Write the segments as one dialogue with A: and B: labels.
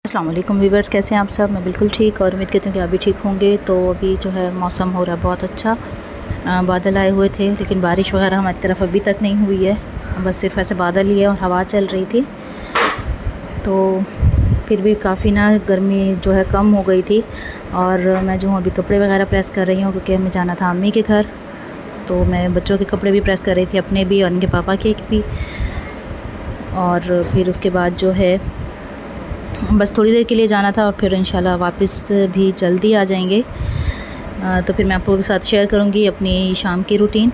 A: अस्सलाम वालेकुम व्यूअर्स, कैसे हैं आप सब। मैं बिल्कुल ठीक और उम्मीद करती हूँ कि आप भी ठीक होंगे। तो अभी जो है मौसम हो रहा है बहुत अच्छा। बादल आए हुए थे लेकिन बारिश वगैरह हमारी तरफ अभी तक नहीं हुई है, बस सिर्फ ऐसे बादल ही है और हवा चल रही थी। तो फिर भी काफ़ी ना गर्मी जो है कम हो गई थी। और मैं जो हूँ अभी कपड़े वगैरह प्रेस कर रही हूँ क्योंकि हमें जाना था अम्मी के घर। तो मैं बच्चों के कपड़े भी प्रेस कर रही थी, अपने भी और उनके पापा के भी। और फिर उसके बाद जो है बस थोड़ी देर के लिए जाना था और फिर इंशाल्लाह वापस भी जल्दी आ जाएंगे। तो फिर मैं आप लोगों के साथ शेयर करूंगी अपनी शाम की रूटीन।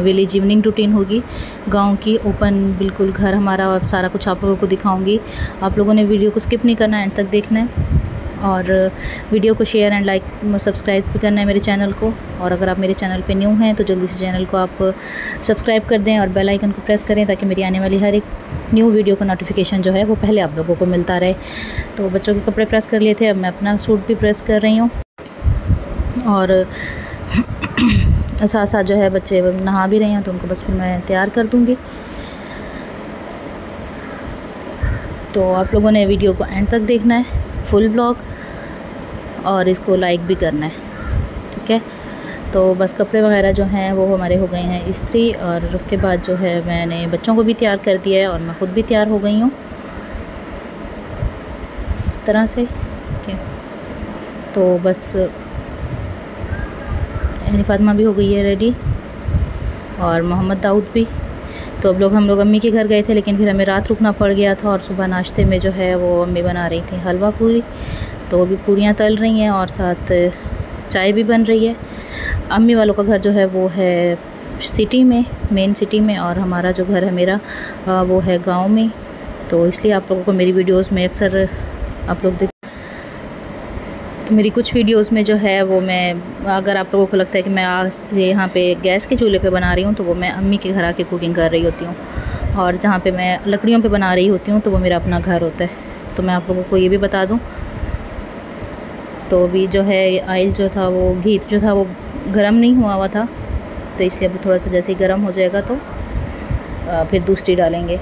A: विलेज इवनिंग रूटीन होगी, गांव की ओपन बिल्कुल घर हमारा, और सारा कुछ आप लोगों को दिखाऊंगी। आप लोगों ने वीडियो को स्किप नहीं करना, एंड तक देखना है और वीडियो को शेयर एंड लाइक सब्सक्राइब भी करना है मेरे चैनल को। और अगर आप मेरे चैनल पे न्यू हैं तो जल्दी से चैनल को आप सब्सक्राइब कर दें और बेल आइकन को प्रेस करें ताकि मेरी आने वाली हर एक न्यू वीडियो का नोटिफिकेशन जो है वो पहले आप लोगों को मिलता रहे। तो बच्चों के कपड़े प्रेस कर लिए थे, अब मैं अपना सूट भी प्रेस कर रही हूँ। और साथ साथ जो है बच्चे नहा भी रहे हैं तो उनको बस फिर मैं तैयार कर दूँगी। तो आप लोगों ने वीडियो को एंड तक देखना है, फुल व्लॉग, और इसको लाइक भी करना है, ठीक है। तो बस कपड़े वगैरह जो हैं वो हमारे हो गए हैं इस्त्री, और उसके बाद जो है मैंने बच्चों को भी तैयार कर दिया है और मैं ख़ुद भी तैयार हो गई हूँ इस तरह से, ठीक है। तो बस यानी फातिमा भी हो गई है रेडी और मोहम्मद दाऊद भी। तो अब हम लोग अम्मी के घर गए थे लेकिन फिर हमें रात रुकना पड़ गया था, और सुबह नाश्ते में जो है वो अम्मी बना रही थी हलवा पूरी। तो अभी पूरियाँ तल रही हैं और साथ चाय भी बन रही है। अम्मी वालों का घर जो है वो है सिटी में, मेन सिटी में, और हमारा जो घर है मेरा वो है गांव में। तो इसलिए आप लोगों को मेरी वीडियोस में अक्सर आप लोग तो मेरी कुछ वीडियोस में जो है वो मैं, अगर आप लोगों को लगता है कि मैं आज यहाँ पे गैस के चूल्हे पे बना रही हूँ तो वो मैं अम्मी के घर आके कुकिंग कर रही होती हूँ, और जहाँ पे मैं लकड़ियों पे बना रही होती हूँ तो वो मेरा अपना घर होता है। तो मैं आप लोगों को ये भी बता दूँ। तो अभी जो है ऑयल जो था वो, घी जो था वो गर्म नहीं हुआ था, तो इसलिए अभी थोड़ा सा जैसे ही गर्म हो जाएगा तो फिर दूसरी डालेंगे,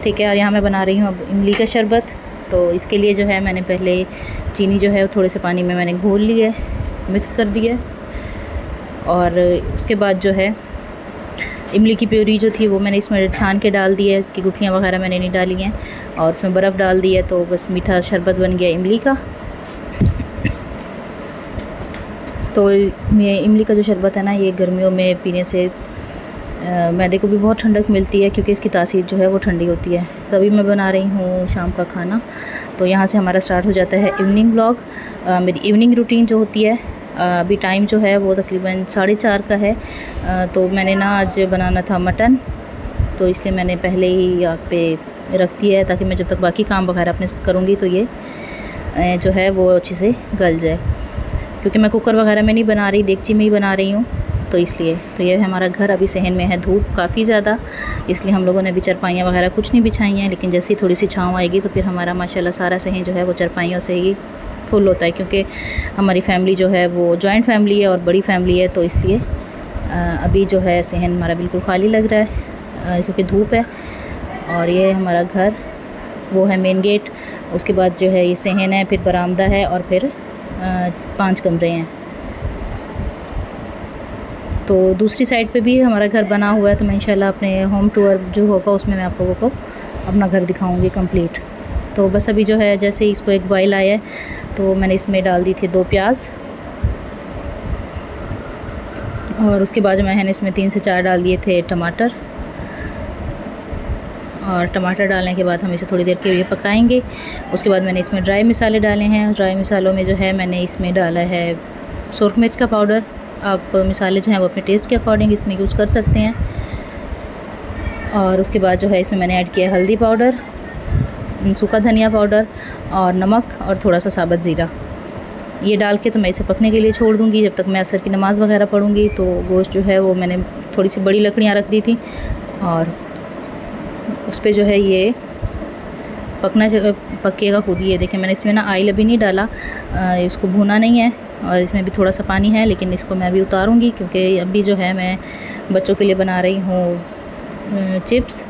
A: ठीक है। और यहाँ मैं बना रही हूँ अब इमली का शरबत। तो इसके लिए जो है मैंने पहले चीनी जो है थोड़े से पानी में मैंने घोल ली है, मिक्स कर दी है, और उसके बाद जो है इमली की प्यूरी जो थी वो मैंने इसमें छान के डाल दी है। उसकी गुठलियाँ वगैरह मैंने नहीं डाली हैं, और उसमें बर्फ़ डाल दी है। तो बस मीठा शरबत बन गया इमली का। तो ये इमली का जो शरबत है ना, ये गर्मियों में पीने से मैदे को भी बहुत ठंडक मिलती है क्योंकि इसकी तासीर जो है वो ठंडी होती है। तभी मैं बना रही हूँ शाम का खाना। तो यहाँ से हमारा स्टार्ट हो जाता है इवनिंग व्लॉग, मेरी इवनिंग रूटीन जो होती है। अभी टाइम जो है वो तकरीबन 4:30 का है। तो मैंने ना आज बनाना था मटन, तो इसलिए मैंने पहले ही आग पे रख दिया है ताकि मैं जब तक बाकी काम वगैरह अपने करूँगी तो ये जो है वो अच्छे से गल जाए, क्योंकि मैं कुकर वगैरह में नहीं बना रही, देगची में ही बना रही हूँ। तो इसलिए तो ये हमारा घर अभी सहन में है, धूप काफ़ी ज़्यादा, इसलिए हम लोगों ने भी चरपाइयाँ वगैरह कुछ नहीं बिछाई हैं। लेकिन जैसे ही थोड़ी सी छाँव आएगी तो फिर हमारा माशाल्लाह सारा सहन जो है वो चरपाइयों से ही फुल होता है, क्योंकि हमारी फैमिली जो है वो जॉइंट फैमिली है और बड़ी फैमिली है। तो इसलिए अभी जो है सहन हमारा बिल्कुल खाली लग रहा है क्योंकि धूप है। और ये हमारा घर वो है मेन गेट, उसके बाद जो है ये सहन है, फिर बरामदा है, और फिर 5 कमरे हैं। तो दूसरी साइड पे भी हमारा घर बना हुआ है। तो मैं इंशाल्लाह अपने होम टूर जो होगा उसमें मैं आप लोगों को अपना घर दिखाऊंगी कंप्लीट। तो बस अभी जो है जैसे ही इसको एक बॉयल आया है तो मैंने इसमें डाल दी थी 2 प्याज, और उसके बाद मैंने इसमें 3 से 4 डाल दिए थे टमाटर। और टमाटर डालने के बाद हम इसे थोड़ी देर के लिए पकाएंगे। उसके बाद मैंने इसमें ड्राई मसाले डाले हैं। ड्राई मसालों में जो है मैंने इसमें डाला है सुरख मिर्च का पाउडर। आप मसाले जो हैं वो अपने टेस्ट के अकॉर्डिंग इसमें यूज़ कर सकते हैं। और उसके बाद जो है इसमें मैंने ऐड किया हल्दी पाउडर, सूखा धनिया पाउडर, और नमक, और थोड़ा सा साबुत ज़ीरा। ये डाल के तो मैं इसे पकने के लिए छोड़ दूँगी जब तक मैं असर की नमाज़ वगैरह पढ़ूँगी। तो गोश्त जो है वो मैंने थोड़ी सी बड़ी लकड़ियाँ रख दी थी, और उस पर जो है ये पकेगा खुद। ये देखें मैंने इसमें ना ऑयल अभी नहीं डाला, इसको भूना नहीं है, और इसमें भी थोड़ा सा पानी है, लेकिन इसको मैं अभी उतारूंगी क्योंकि अभी जो है मैं बच्चों के लिए बना रही हूँ चिप्स।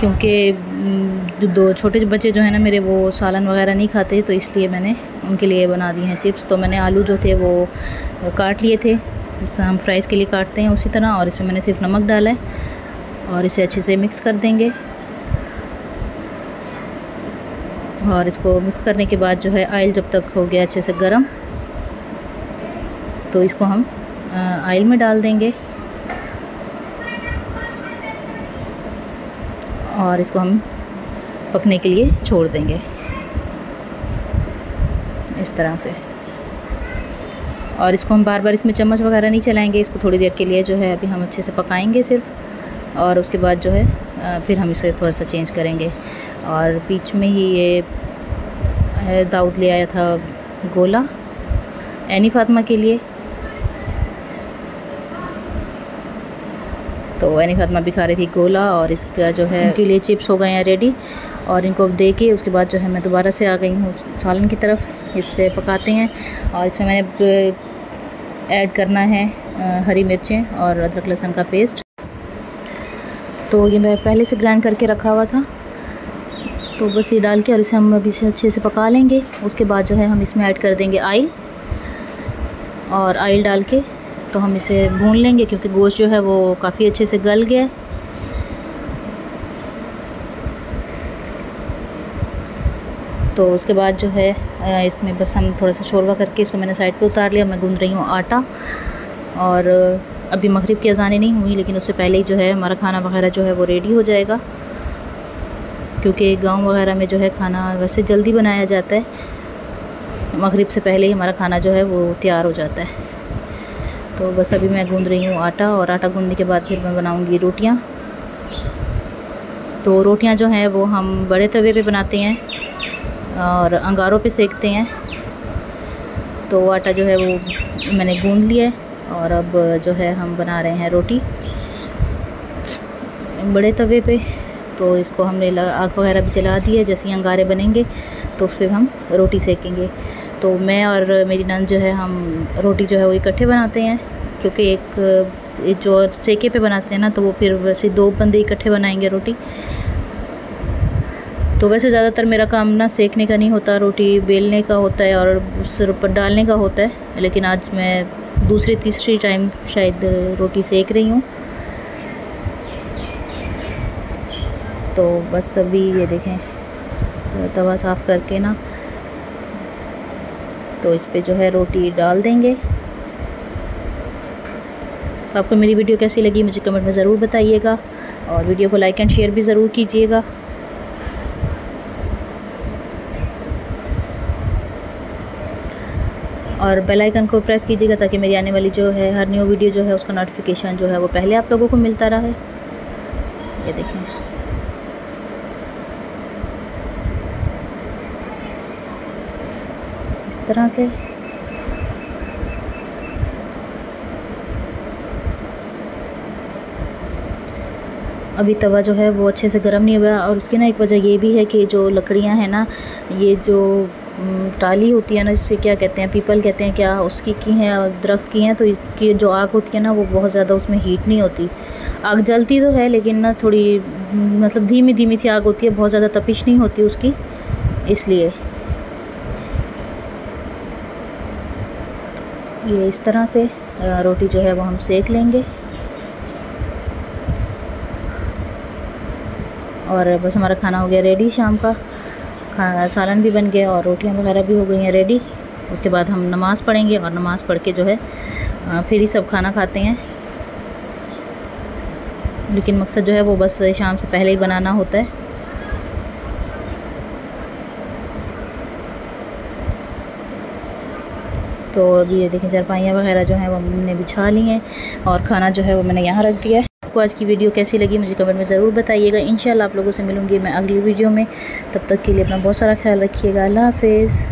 A: क्योंकि जो 2 छोटे बच्चे जो है ना मेरे, वो सालन वगैरह नहीं खाते, तो इसलिए मैंने उनके लिए बना दी हैं चिप्स। तो मैंने आलू जो थे वो काट लिए थे, जैसे हम फ्राइज़ के लिए काटते हैं उसी तरह, और इसमें मैंने सिर्फ नमक डाला है और इसे अच्छे से मिक्स कर देंगे। और इसको मिक्स करने के बाद जो है ऑयल जब तक हो गया अच्छे से गरम, तो इसको हम ऑयल में डाल देंगे और इसको हम पकने के लिए छोड़ देंगे इस तरह से। और इसको हम बार बार इसमें चम्मच वगैरह नहीं चलाएंगे, इसको थोड़ी देर के लिए जो है अभी हम अच्छे से पकाएंगे सिर्फ, और उसके बाद जो है फिर हम इसे थोड़ा सा चेंज करेंगे। और बीच में ही ये दाऊद ले आया था गोला एनी फातिमा के लिए, तो एनी फातिमा भी खा रही थी गोला, और इसका जो है उनके लिए चिप्स हो गए हैं रेडी। और इनको दे के उसके बाद जो है मैं दोबारा से आ गई हूँ सालन की तरफ। इससे पकाते हैं और इसमें मैंने ऐड करना है हरी मिर्चें और अदरक लहसुन का पेस्ट। तो ये मैं पहले से ग्राइंड करके रखा हुआ था, तो बस ये डाल के और इसे हम अभी से अच्छे से पका लेंगे। उसके बाद जो है हम इसमें ऐड कर देंगे ऑयल, और ऑयल डाल के तो हम इसे भून लेंगे, क्योंकि गोश्त जो है वो काफ़ी अच्छे से गल गया है। तो उसके बाद जो है इसमें बस हम थोड़ा सा शोरबा करके इसको मैंने साइड पे उतार लिया। मैं गूंद रही हूँ आटा, और अभी मगरिब की अज़ानें नहीं हुई, लेकिन उससे पहले ही जो है हमारा खाना वगैरह जो है वो रेडी हो जाएगा, क्योंकि गांव वगैरह में जो है खाना वैसे जल्दी बनाया जाता है, मगरिब से पहले ही हमारा खाना जो है वो तैयार हो जाता है। तो बस अभी मैं गूंद रही हूँ आटा, और आटा गूंदने के बाद फिर मैं बनाऊँगी रोटियाँ। तो रोटियाँ जो हैं वो हम बड़े तवे पे बनाते हैं और अंगारों पे सेकते हैं। तो आटा जो है वो मैंने गूंद लिया है, और अब जो है हम बना रहे हैं रोटी बड़े तवे पे। तो इसको हमने आग वगैरह भी जला दी है, जैसे ही अंगारे बनेंगे तो उस पर हम रोटी सेकेंगे। तो मैं और मेरी नंद जो है हम रोटी जो है वो इकट्ठे बनाते हैं, क्योंकि एक जो सेके पे बनाते हैं ना, तो वो फिर वैसे 2 बंदे इकट्ठे बनाएंगे रोटी। तो वैसे ज़्यादातर मेरा काम ना सेकने का नहीं होता, रोटी बेलने का होता है और उस पर डालने का होता है। लेकिन आज मैं दूसरी तीसरी टाइम शायद रोटी सेक रही हूँ। तो बस अभी ये देखें, तो तवा साफ़ करके ना तो इस पे जो है रोटी डाल देंगे। तो आपको मेरी वीडियो कैसी लगी मुझे कमेंट में ज़रूर बताइएगा, और वीडियो को लाइक एंड शेयर भी ज़रूर कीजिएगा। और बेल आइकन को प्रेस कीजिएगा, ताकि मेरी आने वाली जो है हर न्यू वीडियो जो है उसका नोटिफिकेशन जो है वो पहले आप लोगों को मिलता रहे। ये देखें, इस तरह से। अभी तवा जो है वो अच्छे से गर्म नहीं हुआ, और उसकी ना एक वजह ये भी है कि जो लकड़ियां हैं ना, ये जो टाली होती है ना, जिसे क्या कहते हैं, पीपल कहते हैं क्या, उसकी की हैं, दरख्त की हैं। तो इसकी जो आग होती है ना, वो बहुत ज़्यादा उसमें हीट नहीं होती। आग जलती तो है, लेकिन ना थोड़ी मतलब धीमी धीमी सी आग होती है, बहुत ज़्यादा तपिश नहीं होती उसकी, इसलिए। ये इस तरह से रोटी जो है वो हम सेक लेंगे। और बस हमारा खाना हो गया रेडी शाम का। सालन भी बन गया और रोटियां वगैरह भी हो गई हैं रेडी। उसके बाद हम नमाज़ पढ़ेंगे, और नमाज़ पढ़ के जो है फिर ही सब खाना खाते हैं। लेकिन मकसद जो है वो बस शाम से पहले ही बनाना होता है। तो अभी ये देखें, चारपाइयाँ वगैरह जो हैं वो हमने बिछा ली हैं, और खाना जो है वो मैंने यहाँ रख दिया है। आपको आज की वीडियो कैसी लगी मुझे कमेंट में ज़रूर बताइएगा। इंशाल्लाह आप लोगों से मिलूँगी मैं अगली वीडियो में। तब तक के लिए अपना बहुत सारा ख्याल रखिएगा। अल्लाह हाफ़िज़।